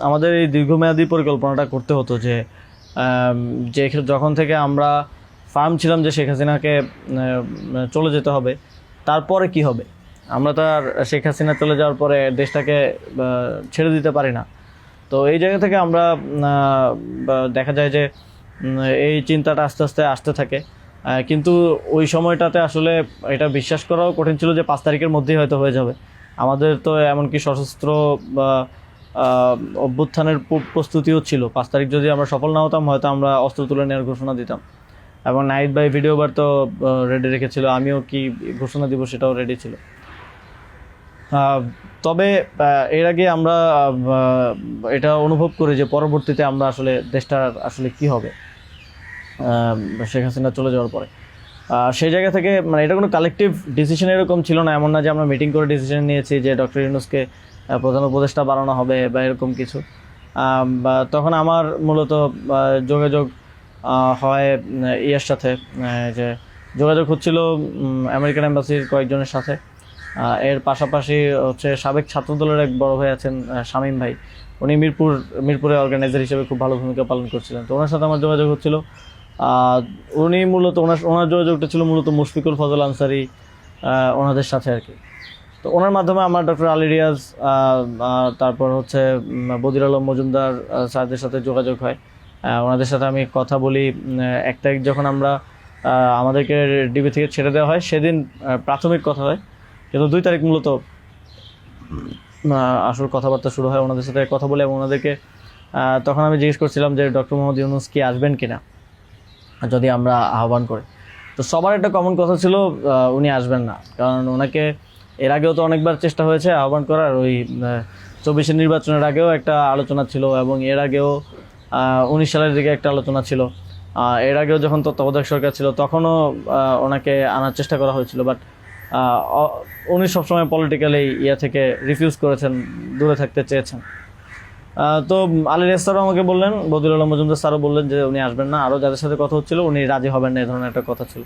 আমাদের এই দীর্ঘমেয়াদী পরিকল্পনাটা করতে হতো যে যে যখন থেকে আমরা ফার্ম ছিলাম যে শেখ হাসিনাকে চলে যেতে হবে, তারপরে কি হবে। আমরা তো আর শেখ হাসিনা চলে যাওয়ার পরে দেশটাকে ছেড়ে দিতে পারি না। তো এই জায়গা থেকে আমরা দেখা যায় যে এই চিন্তাটা আস্তে আস্তে আসতে থাকে। কিন্তু ওই সময়টাতে আসলে এটা বিশ্বাস করাও কঠিন ছিল যে 5 তারিখের মধ্যেই হয়তো হয়ে যাবে। আমাদের তো এমনকি সশস্ত্র বা অভ্যুত্থানের প্রস্তুতিও ছিল। 5 তারিখ যদি আমরা সফল না হতাম, হয়তো আমরা অস্ত্র তুলে নেওয়ার ঘোষণা দিতাম। এবং নাহিদ ভাই ভিডিও বার তো রেডি রেখেছিল, আমিও কি ঘোষণা দিব সেটাও রেডি ছিল। তবে এর আগে আমরা এটা অনুভব করি যে পরবর্তীতে আমরা আসলে দেশটার আসলে কি হবে শেখ হাসিনা চলে যাওয়ার পরে। সেই জায়গা থেকে মানে এটা কোনো কালেকটিভ ডিসিশন এরকম ছিল না, এমন না যে আমরা মিটিং করে ডিসিশন নিয়েছি যে ডক্টর ইউনূসকে প্রধান উপদেষ্টা বানানো হবে বা এরকম কিছু। তখন আমার মূলত যোগাযোগ হয় ইয়ের সাথে, যে যোগাযোগ হচ্ছিল আমেরিকান এম্বাসির কয়েকজনের সাথে। এর পাশাপাশি হচ্ছে সাবেক ছাত্রদলের এক বড় ভাই আছেন শামীম ভাই, উনি মিরপুরে অর্গানাইজার হিসেবে খুব ভালো ভূমিকা পালন করছিলেন। তো ওনার সাথে আমার যোগাযোগ হচ্ছিল। উনি মূলত ওনার যোগাযোগটা ছিল মূলত মুশফিকুল ফজল আনসারি ওনাদের সাথে আর কি। তো ওনার মাধ্যমে আমার ডক্টর আলী রিয়াজ, তারপর হচ্ছে বদির আলম মজুমদার স্যারদের সাথে যোগাযোগ হয়। ওনাদের সাথে আমি কথা বলি। 1 তারিখ যখন আমরা আমাদেরকে ডিবি থেকে ছেড়ে দেওয়া হয়, সেদিন প্রাথমিক কথা হয়, কিন্তু 2 তারিখ মূলত আসল কথাবার্তা শুরু হয়। ওনাদের সাথে কথা বলে এবং ওনাদেরকে তখন আমি জিজ্ঞেস করছিলাম যে ডক্টর মোহাম্মদ ইউনূস কি আসবেন কিনা যদি আমরা আহ্বান করি। তো সবার একটা কমন কথা ছিল উনি আসবেন না, কারণ ওনাকে এর আগেও তো অনেকবার চেষ্টা হয়েছে আহ্বান করার। ওই 24-এর নির্বাচনের আগেও একটা আলোচনা ছিল এবং এর আগেও 19 সালের দিকে একটা আলোচনা ছিল। এর আগেও যখন তত্ত্বাবধায়ক সরকার ছিল তখনও ওনাকে আনার চেষ্টা করা হয়েছিল, বাট উনি সবসময় পলিটিক্যালি থেকে রিফিউজ করেছেন, দূরে থাকতে চেয়েছেন। তো আলী রিয়াজ স্যারও আমাকে বললেন, বদিউল আলম মজুমদার স্যারও বললেন যে উনি আসবেন না। আরও যাদের সাথে কথা হচ্ছিল উনি রাজি হবেন না, এই ধরনের একটা কথা ছিল।